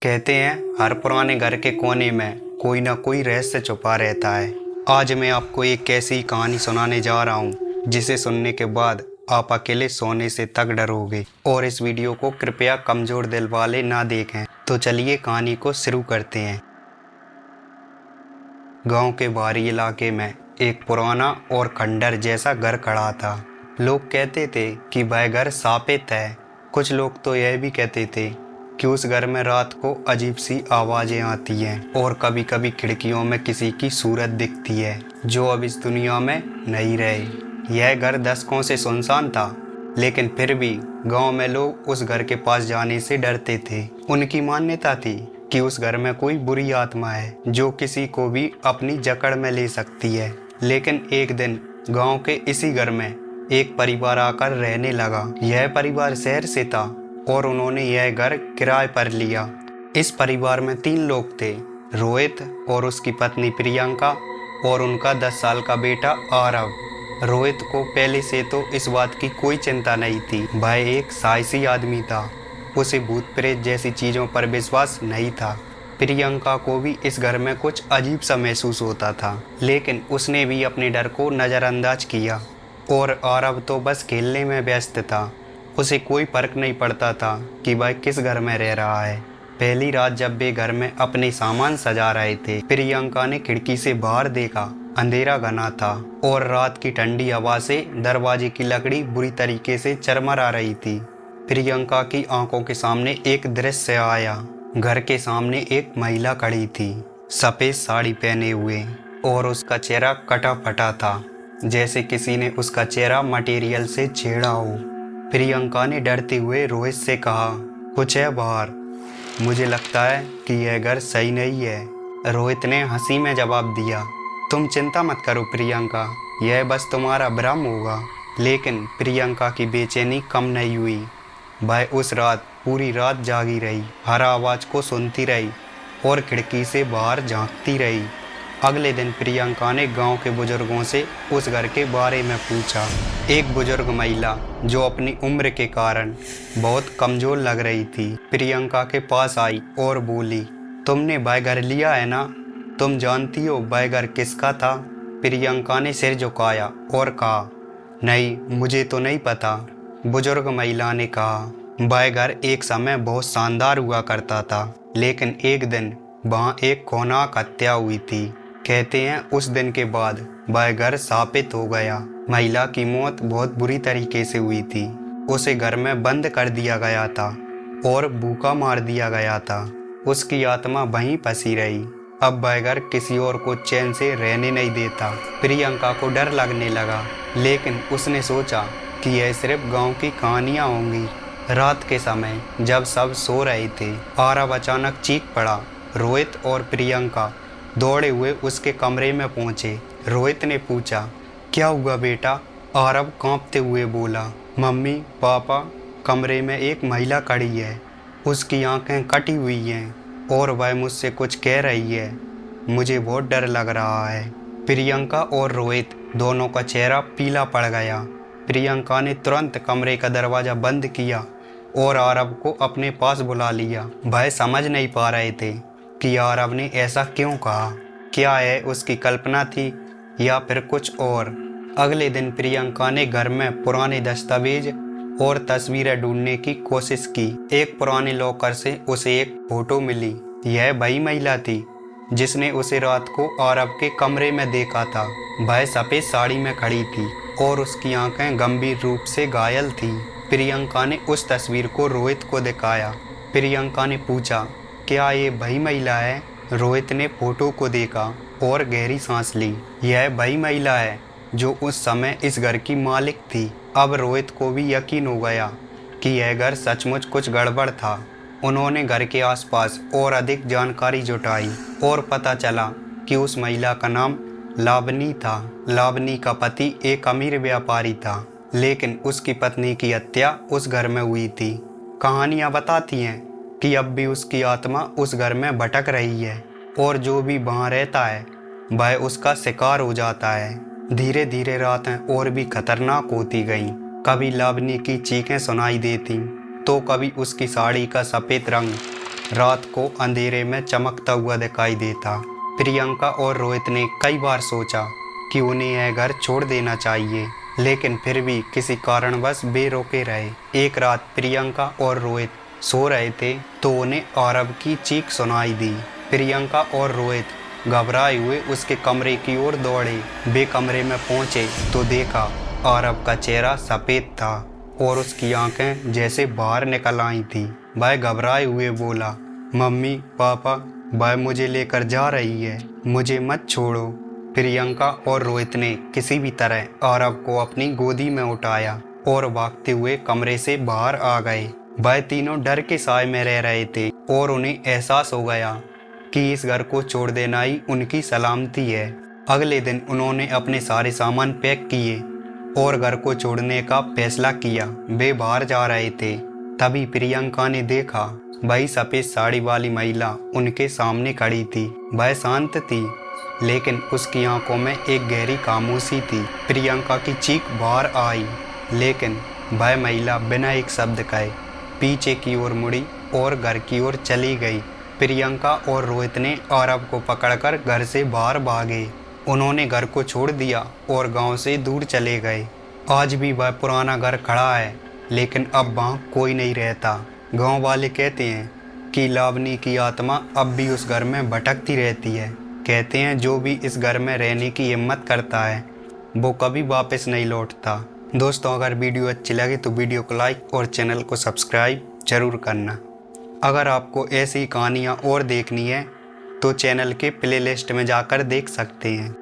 कहते हैं हर पुराने घर के कोने में कोई ना कोई रहस्य छुपा रहता है। आज मैं आपको एक ऐसी कहानी सुनाने जा रहा हूँ जिसे सुनने के बाद आप अकेले सोने से तक डरोगे। और इस वीडियो को कृपया कमजोर दिल वाले ना देखें। तो चलिए कहानी को शुरू करते हैं। गांव के बाहरी इलाके में एक पुराना और खंडर जैसा घर खड़ा था। लोग कहते थे कि वह घर शापित है। कुछ लोग तो यह भी कहते थे कि उस घर में रात को अजीब सी आवाजें आती हैं और कभी कभी खिड़कियों में किसी की सूरत दिखती है जो अब इस दुनिया में नहीं रहे। यह घर दशकों से सुनसान था, लेकिन फिर भी गांव में लोग उस घर के पास जाने से डरते थे। उनकी मान्यता थी कि उस घर में कोई बुरी आत्मा है जो किसी को भी अपनी जकड़ में ले सकती है। लेकिन एक दिन गांव के इसी घर में एक परिवार आकर रहने लगा। यह परिवार शहर से था और उन्होंने यह घर किराए पर लिया। इस परिवार में 3 लोग थे, रोहित और उसकी पत्नी प्रियंका और उनका 10 साल का बेटा आरव। रोहित को पहले से तो इस बात की कोई चिंता नहीं थी। वह एक साहसी आदमी था, उसे भूत प्रेत जैसी चीज़ों पर विश्वास नहीं था। प्रियंका को भी इस घर में कुछ अजीब सा महसूस होता था, लेकिन उसने भी अपने डर को नज़रअंदाज किया। और आरव तो बस खेलने में व्यस्त था। उसे कोई फर्क नहीं पड़ता था कि वह किस घर में रह रहा है। पहली रात जब वे घर में अपने सामान सजा रहे थे, प्रियंका ने खिड़की से बाहर देखा। अंधेरा घना था और रात की ठंडी हवा से दरवाजे की लकड़ी बुरी तरीके से चरमरा रही थी। प्रियंका की आंखों के सामने एक दृश्य आया। घर के सामने एक महिला खड़ी थी, सफ़ेद साड़ी पहने हुए, और उसका चेहरा कटा फटा था, जैसे किसी ने उसका चेहरा मटेरियल से छेड़ा हो। प्रियंका ने डरते हुए रोहित से कहा, कुछ है बाहर, मुझे लगता है कि यह घर सही नहीं है। रोहित ने हंसी में जवाब दिया, तुम चिंता मत करो प्रियंका, यह बस तुम्हारा भ्रम होगा। लेकिन प्रियंका की बेचैनी कम नहीं हुई। वह उस रात पूरी रात जागी रही, हर आवाज़ को सुनती रही और खिड़की से बाहर झांकती रही। अगले दिन प्रियंका ने गांव के बुजुर्गों से उस घर के बारे में पूछा। एक बुजुर्ग महिला जो अपनी उम्र के कारण बहुत कमज़ोर लग रही थी, प्रियंका के पास आई और बोली, तुमने वह घर लिया है ना? तुम जानती हो वह घर किसका था? प्रियंका ने सिर झुकाया और कहा, नहीं, मुझे तो नहीं पता। बुजुर्ग महिला ने कहा, वह घर एक समय बहुत शानदार हुआ करता था, लेकिन एक दिन वहाँ एक खौफनाक हत्या हुई थी। कहते हैं उस दिन के बाद वह घर शापित हो गया। महिला की मौत बहुत बुरी तरीके से हुई थी। उसे घर में बंद कर दिया गया था और भूखा मार दिया गया था। उसकी आत्मा वहीं फंसी रही। अब वह घर किसी और को चैन से रहने नहीं देता। प्रियंका को डर लगने लगा, लेकिन उसने सोचा कि यह सिर्फ गांव की कहानियां होंगी। रात के समय जब सब सो रहे थे, आरव अचानक चीख पड़ा। रोहित और प्रियंका दौड़े हुए उसके कमरे में पहुंचे। रोहित ने पूछा, क्या हुआ बेटा? आरव कांपते हुए बोला, मम्मी पापा, कमरे में एक महिला खड़ी है, उसकी आंखें कटी हुई हैं और वह मुझसे कुछ कह रही है। मुझे बहुत डर लग रहा है। प्रियंका और रोहित दोनों का चेहरा पीला पड़ गया। प्रियंका ने तुरंत कमरे का दरवाज़ा बंद किया और आरव को अपने पास बुला लिया। वह समझ नहीं पा रहे थे कि आरव ने ऐसा क्यों कहा। क्या है उसकी कल्पना थी या फिर कुछ और? अगले दिन प्रियंका ने घर में पुराने दस्तावेज और तस्वीरें ढूंढने की कोशिश की। एक पुराने लॉकर से उसे एक फोटो मिली। यह वही महिला थी जिसने उसे रात को आरव के कमरे में देखा था। वह सफ़ेद साड़ी में खड़ी थी और उसकी आंखें गंभीर रूप से घायल थी। प्रियंका ने उस तस्वीर को रोहित को दिखाया। प्रियंका ने पूछा, क्या ये वही महिला है? रोहित ने फोटो को देखा और गहरी सांस ली। यह वही महिला है जो उस समय इस घर की मालिक थी। अब रोहित को भी यकीन हो गया कि यह घर सचमुच कुछ गड़बड़ था। उन्होंने घर के आसपास और अधिक जानकारी जुटाई और पता चला कि उस महिला का नाम लावनी था। लावनी का पति एक अमीर व्यापारी था, लेकिन उसकी पत्नी की हत्या उस घर में हुई थी। कहानियाँ बताती हैं कि अब भी उसकी आत्मा उस घर में भटक रही है और जो भी वहाँ रहता है वह उसका शिकार हो जाता है। धीरे धीरे रातें और भी खतरनाक होती गईं। कभी लावनी की चीखें सुनाई देती तो कभी उसकी साड़ी का सफ़ेद रंग रात को अंधेरे में चमकता हुआ दिखाई देता। प्रियंका और रोहित ने कई बार सोचा कि उन्हें यह घर छोड़ देना चाहिए, लेकिन फिर भी किसी कारणवश बेरोके रहे। एक रात प्रियंका और रोहित सो रहे थे तो उन्हें आरव की चीख सुनाई दी। प्रियंका और रोहित घबराए हुए उसके कमरे की ओर दौड़े। वे कमरे में पहुंचे तो देखा आरव का चेहरा सफ़ेद था और उसकी आंखें जैसे बाहर निकल आई थी। वह घबराए हुए बोला, मम्मी पापा, वह मुझे लेकर जा रही है, मुझे मत छोड़ो। प्रियंका और रोहित ने किसी भी तरह आरव को अपनी गोदी में उठाया और भागते हुए कमरे से बाहर आ गए। वह तीनों डर के साए में रह रहे थे और उन्हें एहसास हो गया कि इस घर को छोड़ देना ही उनकी सलामती है। अगले दिन उन्होंने अपने सारे सामान पैक किए और घर को छोड़ने का फैसला किया। वे बाहर जा रहे थे, तभी प्रियंका ने देखा वही सफ़ेद साड़ी वाली महिला उनके सामने खड़ी थी। वह शांत थी, लेकिन उसकी आंखों में एक गहरी खामोशी थी। प्रियंका की चीख बाहर आई, लेकिन वह महिला बिना एक शब्द कहे पीछे की ओर मुड़ी और घर की ओर चली गई। प्रियंका और रोहित ने आरव को पकड़कर घर से बाहर भागे। उन्होंने घर को छोड़ दिया और गांव से दूर चले गए। आज भी वह पुराना घर खड़ा है, लेकिन अब वहाँ कोई नहीं रहता। गांव वाले कहते हैं कि लावनी की आत्मा अब भी उस घर में भटकती रहती है। कहते हैं जो भी इस घर में रहने की हिम्मत करता है वो कभी वापस नहीं लौटता। दोस्तों, अगर वीडियो अच्छी लगे तो वीडियो को लाइक और चैनल को सब्सक्राइब जरूर करना। अगर आपको ऐसी कहानियाँ और देखनी है तो चैनल के प्लेलिस्ट में जाकर देख सकते हैं।